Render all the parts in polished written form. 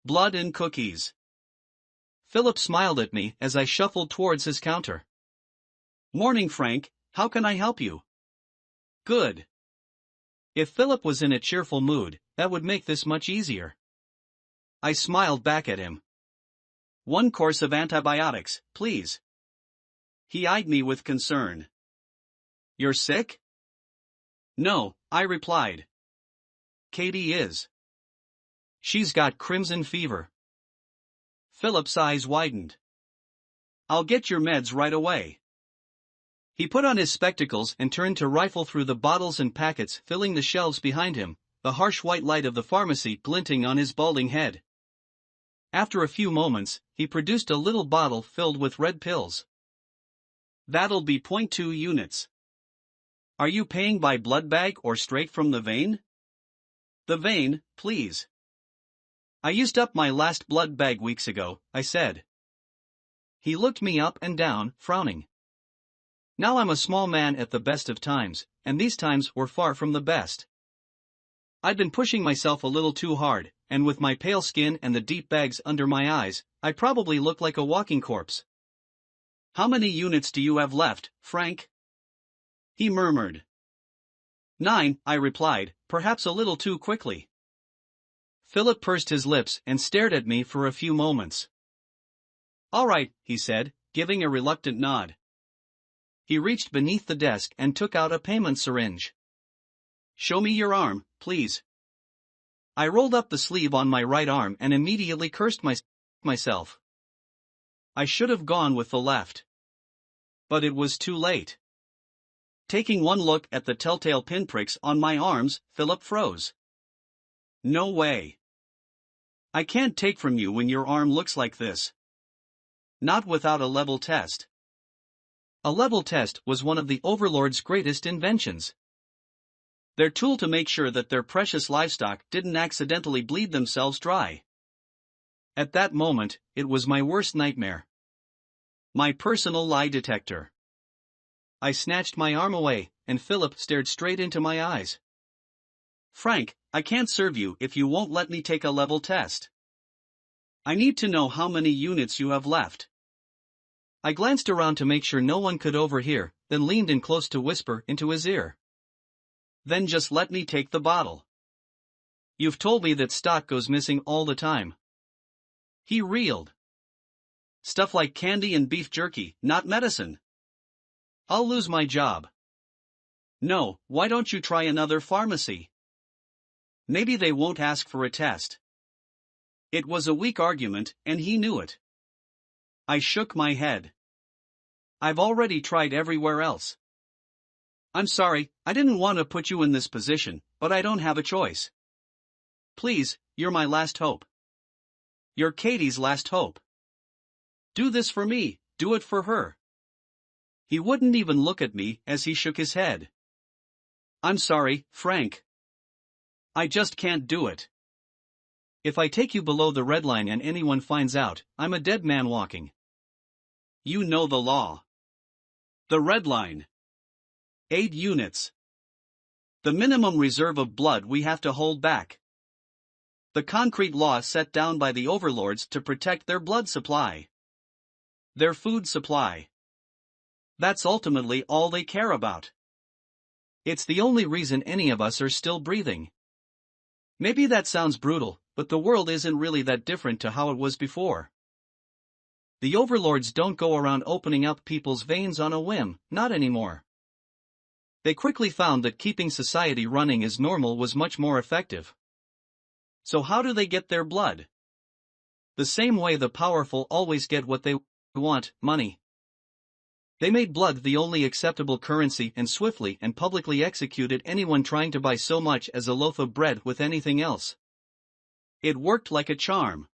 Blood and cookies. Philip smiled at me as I shuffled towards his counter. Morning, Frank, how can I help you? Good. If Philip was in a cheerful mood, that would make this much easier. I smiled back at him. 1 course of antibiotics, please. He eyed me with concern. You're sick? No, I replied. Katie is. She's got crimson fever. Philip's eyes widened. I'll get your meds right away. He put on his spectacles and turned to rifle through the bottles and packets filling the shelves behind him, the harsh white light of the pharmacy glinting on his balding head. After a few moments, he produced a little bottle filled with red pills. That'll be 0.2 units. Are you paying by blood bag or straight from the vein? The vein, please. I used up my last blood bag weeks ago, I said. He looked me up and down, frowning. Now I'm a small man at the best of times, and these times were far from the best. I'd been pushing myself a little too hard, and with my pale skin and the deep bags under my eyes, I probably looked like a walking corpse. How many units do you have left, Frank? He murmured. 9, I replied, perhaps a little too quickly. Philip pursed his lips and stared at me for a few moments. All right, he said, giving a reluctant nod. He reached beneath the desk and took out a payment syringe. Show me your arm, please. I rolled up the sleeve on my right arm and immediately cursed myself. I should have gone with the left. But it was too late. Taking one look at the telltale pinpricks on my arms, Philip froze. No way. I can't take from you when your arm looks like this. Not without a level test. A level test was one of the overlord's greatest inventions. Their tool to make sure that their precious livestock didn't accidentally bleed themselves dry. At that moment, it was my worst nightmare. My personal lie detector. I snatched my arm away, and Philip stared straight into my eyes. Frank, I can't serve you if you won't let me take a level test. I need to know how many units you have left. I glanced around to make sure no one could overhear, then leaned in close to whisper into his ear. Then just let me take the bottle. You've told me that stock goes missing all the time. He reeled. Stuff like candy and beef jerky, not medicine. I'll lose my job. No, why don't you try another pharmacy? Maybe they won't ask for a test. It was a weak argument, and he knew it. I shook my head. I've already tried everywhere else. I'm sorry, I didn't want to put you in this position, but I don't have a choice. Please, you're my last hope. You're Katie's last hope. Do this for me, do it for her. He wouldn't even look at me as he shook his head. I'm sorry, Frank. I just can't do it. If I take you below the red line and anyone finds out, I'm a dead man walking. You know the law. The red line. 8 units. The minimum reserve of blood we have to hold back. The concrete law set down by the overlords to protect their blood supply. Their food supply. That's ultimately all they care about. It's the only reason any of us are still breathing. Maybe that sounds brutal, but the world isn't really that different to how it was before. The overlords don't go around opening up people's veins on a whim, not anymore. They quickly found that keeping society running as normal was much more effective. So how do they get their blood? The same way the powerful always get what they want, money. They made blood the only acceptable currency and swiftly and publicly executed anyone trying to buy so much as a loaf of bread with anything else. It worked like a charm.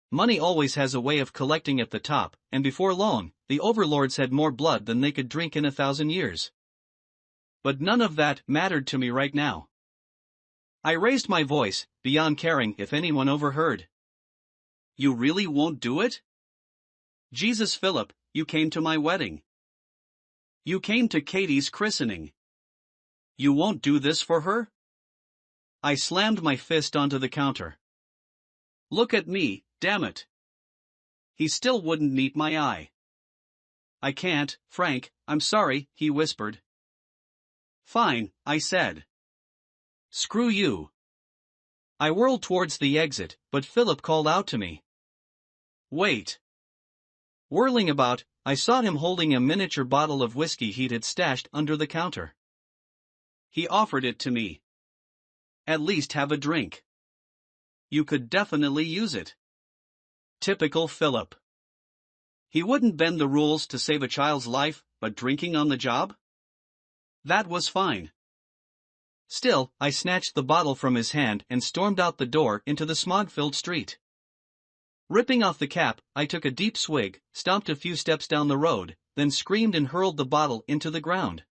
Money always has a way of collecting at the top, and before long, the overlords had more blood than they could drink in 1,000 years. But none of that mattered to me right now. I raised my voice, beyond caring if anyone overheard. You really won't do it? Jesus, Philip, you came to my wedding. You came to Katie's christening. You won't do this for her? I slammed my fist onto the counter. Look at me, damn it. He still wouldn't meet my eye. I can't, Frank, I'm sorry, he whispered. Fine, I said. Screw you. I whirled towards the exit, but Philip called out to me. Wait. Whirling about, I saw him holding a miniature bottle of whiskey he'd had stashed under the counter. He offered it to me. At least have a drink. You could definitely use it. Typical Philip. He wouldn't bend the rules to save a child's life, but drinking on the job? That was fine. Still, I snatched the bottle from his hand and stormed out the door into the smog-filled street. Ripping off the cap, I took a deep swig, stomped a few steps down the road, then screamed and hurled the bottle into the ground.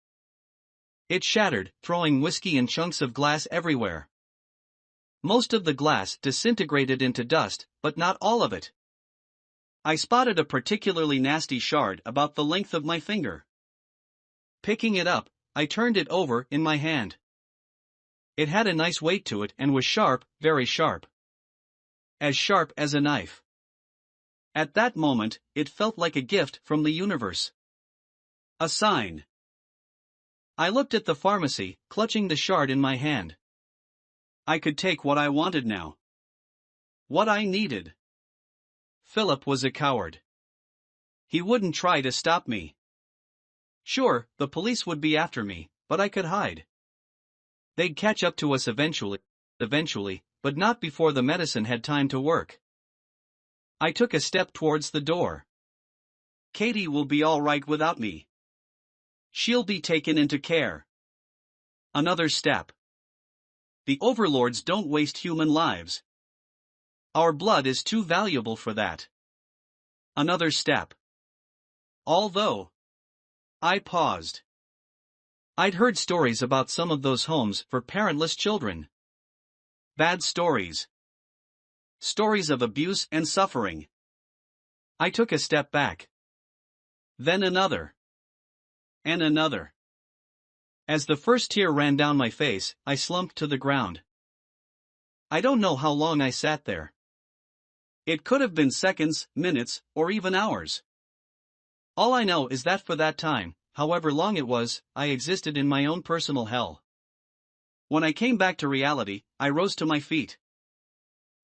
It shattered, throwing whiskey and chunks of glass everywhere. Most of the glass disintegrated into dust, but not all of it. I spotted a particularly nasty shard about the length of my finger. Picking it up, I turned it over in my hand. It had a nice weight to it and was sharp, very sharp. As sharp as a knife. At that moment, it felt like a gift from the universe. A sign. I looked at the pharmacy, clutching the shard in my hand. I could take what I wanted now. What I needed. Philip was a coward. He wouldn't try to stop me. Sure, the police would be after me, but I could hide. They'd catch up to us eventually, but not before the medicine had time to work. I took a step towards the door. Katie will be all right without me. She'll be taken into care. Another step. The overlords don't waste human lives. Our blood is too valuable for that. Another step. Although. I paused. I'd heard stories about some of those homes for parentless children. Bad stories. Stories of abuse and suffering. I took a step back. Then another. And another. As the first tear ran down my face, I slumped to the ground. I don't know how long I sat there. It could have been seconds, minutes, or even hours. All I know is that for that time, however long it was, I existed in my own personal hell. When I came back to reality, I rose to my feet.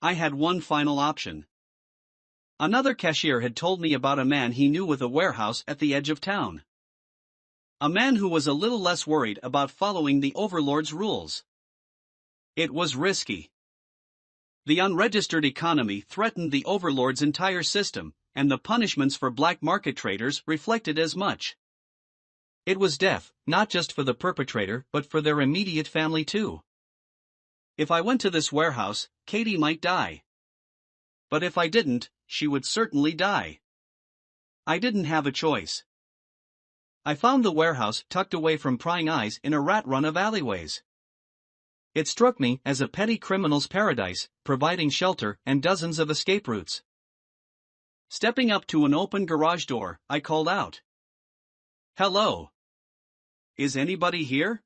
I had one final option. Another cashier had told me about a man he knew with a warehouse at the edge of town. A man who was a little less worried about following the overlord's rules. It was risky. The unregistered economy threatened the overlord's entire system, and the punishments for black market traders reflected as much. It was death, not just for the perpetrator but for their immediate family too. If I went to this warehouse, Katie might die. But if I didn't, she would certainly die. I didn't have a choice. I found the warehouse tucked away from prying eyes in a rat run of alleyways. It struck me as a petty criminal's paradise, providing shelter and dozens of escape routes. Stepping up to an open garage door, I called out. Hello. Is anybody here?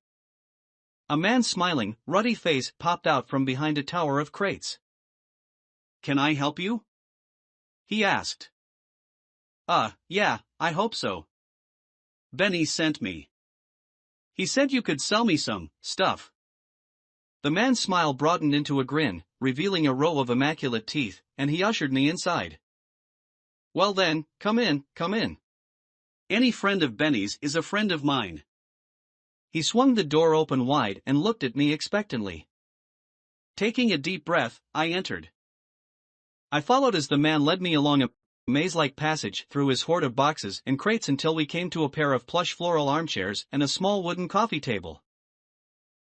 A man's smiling, ruddy face popped out from behind a tower of crates. Can I help you? He asked. Yeah, I hope so. Benny sent me. He said you could sell me some stuff. The man's smile broadened into a grin, revealing a row of immaculate teeth, and he ushered me inside. Well then, come in, come in. Any friend of Benny's is a friend of mine. He swung the door open wide and looked at me expectantly. Taking a deep breath, I entered. I followed as the man led me along a maze-like passage through his hoard of boxes and crates until we came to a pair of plush floral armchairs and a small wooden coffee table.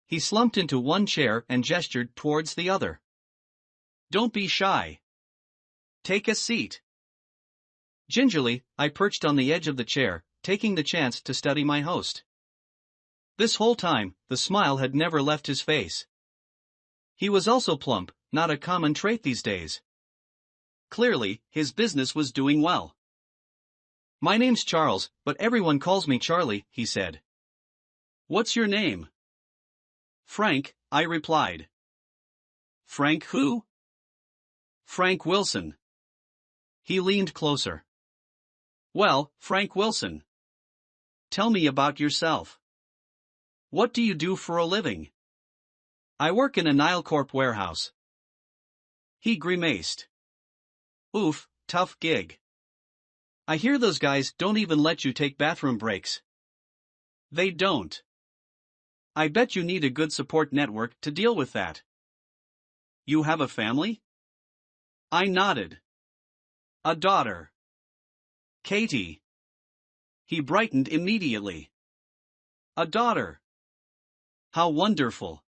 He slumped into one chair and gestured towards the other. Don't be shy. Take a seat. Gingerly, I perched on the edge of the chair, taking the chance to study my host. This whole time, the smile had never left his face. He was also plump, not a common trait these days. Clearly, his business was doing well. My name's Charles, but everyone calls me Charlie, he said. What's your name? Frank, I replied. Frank who? Frank Wilson. He leaned closer. Well, Frank Wilson. Tell me about yourself. What do you do for a living? I work in a Nilecorp warehouse. He grimaced. Oof, tough gig. I hear those guys don't even let you take bathroom breaks. They don't. I bet you need a good support network to deal with that. You have a family? I nodded. A daughter. Katie. He brightened immediately. A daughter. How wonderful.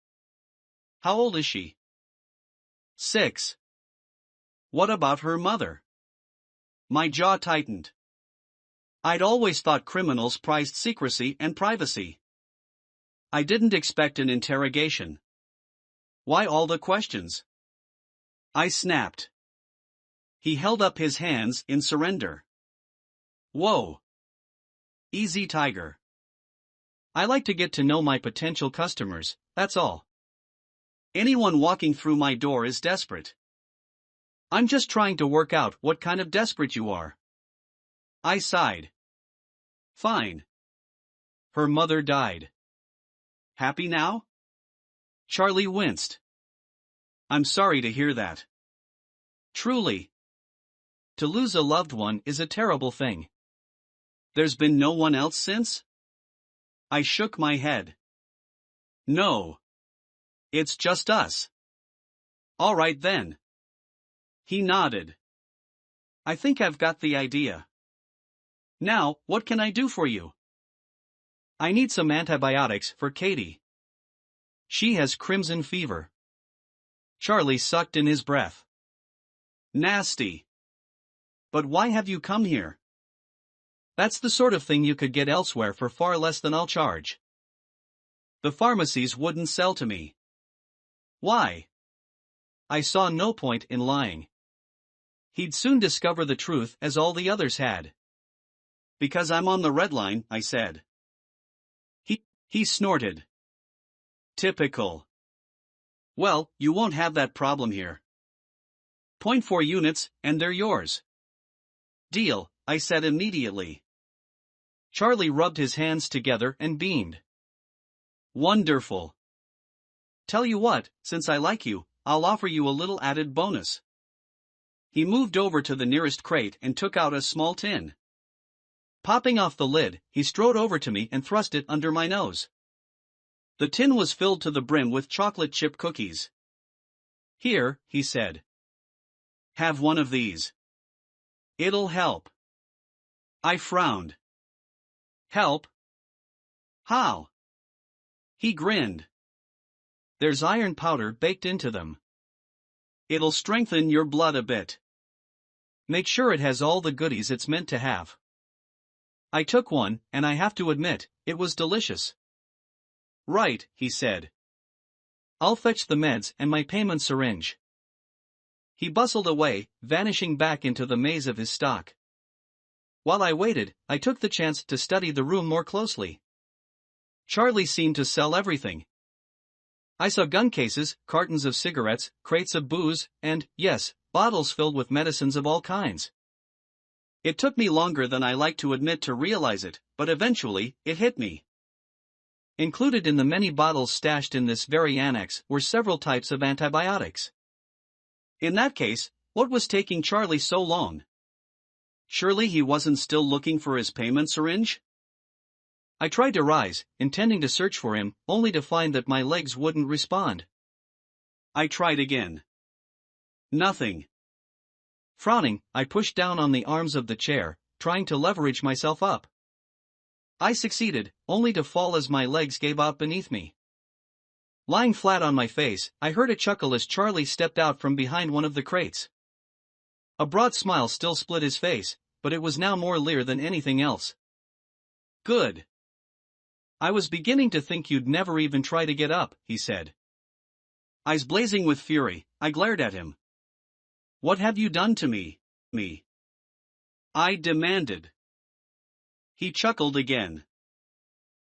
How old is she? 6. What about her mother? My jaw tightened. I'd always thought criminals prized secrecy and privacy. I didn't expect an interrogation. Why all the questions? I snapped. He held up his hands in surrender. Whoa. Easy, tiger. I like to get to know my potential customers, that's all. Anyone walking through my door is desperate. I'm just trying to work out what kind of desperate you are. I sighed. Fine. Her mother died. Happy now? Charlie winced. I'm sorry to hear that. Truly. To lose a loved one is a terrible thing. There's been no one else since? I shook my head. No. It's just us. All right then. He nodded. I think I've got the idea. Now, what can I do for you? I need some antibiotics for Katie. She has crimson fever. Charlie sucked in his breath. Nasty. But why have you come here? That's the sort of thing you could get elsewhere for far less than I'll charge. The pharmacies wouldn't sell to me. Why? I saw no point in lying. He'd soon discover the truth as all the others had. Because I'm on the red line, I said. He snorted. Typical. Well, you won't have that problem here. 0.4 units, and they're yours. Deal, I said immediately. Charlie rubbed his hands together and beamed. Wonderful. Tell you what, since I like you, I'll offer you a little added bonus. He moved over to the nearest crate and took out a small tin. Popping off the lid, he strode over to me and thrust it under my nose. The tin was filled to the brim with chocolate chip cookies. Here, he said. Have one of these. It'll help. I frowned. Help? How? He grinned. There's iron powder baked into them. It'll strengthen your blood a bit. Make sure it has all the goodies it's meant to have. I took one, and I have to admit, it was delicious. Right, he said. I'll fetch the meds and my payment syringe. He bustled away, vanishing back into the maze of his stock. While I waited, I took the chance to study the room more closely. Charlie seemed to sell everything. I saw gun cases, cartons of cigarettes, crates of booze, and, yes, bottles filled with medicines of all kinds. It took me longer than I like to admit to realize it, but eventually, it hit me. Included in the many bottles stashed in this very annex were several types of antibiotics. In that case, what was taking Charlie so long? Surely he wasn't still looking for his payment syringe? I tried to rise, intending to search for him, only to find that my legs wouldn't respond. I tried again. Nothing. Frowning, I pushed down on the arms of the chair, trying to leverage myself up. I succeeded, only to fall as my legs gave out beneath me. Lying flat on my face, I heard a chuckle as Charlie stepped out from behind one of the crates. A broad smile still split his face, but it was now more leer than anything else. Good. I was beginning to think you'd never even try to get up, he said. Eyes blazing with fury, I glared at him. What have you done to me? I demanded. He chuckled again.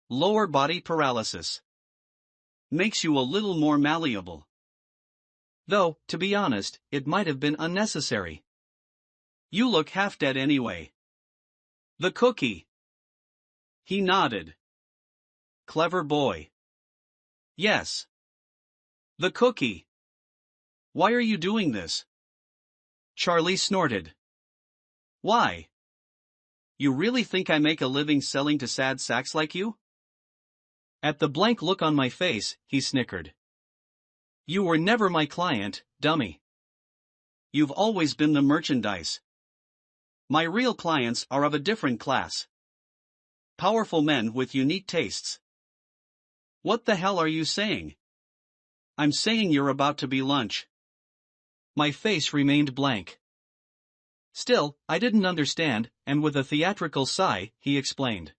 Lower body paralysis. Makes you a little more malleable. Though, to be honest, it might have been unnecessary. You look half dead anyway. The cookie. He nodded. Clever boy. Yes. The cookie. Why are you doing this? Charlie snorted. Why? You really think I make a living selling to sad sacks like you? At the blank look on my face, he snickered. You were never my client, dummy. You've always been the merchandise. My real clients are of a different class. Powerful men with unique tastes. What the hell are you saying? I'm saying you're about to be lunch. My face remained blank. Still, I didn't understand, and with a theatrical sigh, he explained.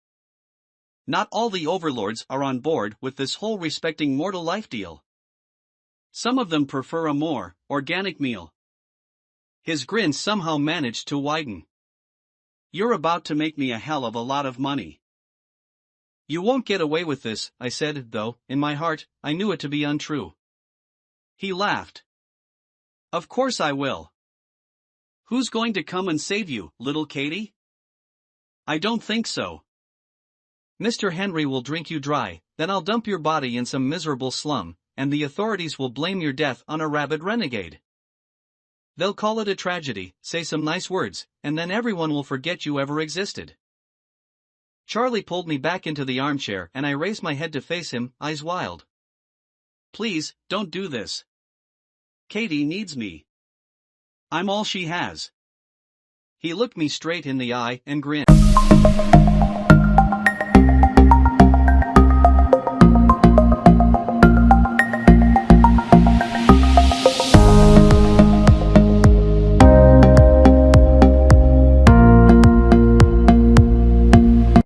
Not all the overlords are on board with this whole respecting mortal life deal. Some of them prefer a more organic meal. His grin somehow managed to widen. You're about to make me a hell of a lot of money. You won't get away with this, I said, though, in my heart, I knew it to be untrue. He laughed. Of course I will. Who's going to come and save you, little Katie? I don't think so. Mr. Henry will drink you dry, then I'll dump your body in some miserable slum, and the authorities will blame your death on a rabid renegade. They'll call it a tragedy, say some nice words, and then everyone will forget you ever existed. Charlie pulled me back into the armchair and I raised my head to face him, eyes wild. Please, don't do this. Katie needs me. I'm all she has. He looked me straight in the eye and grinned.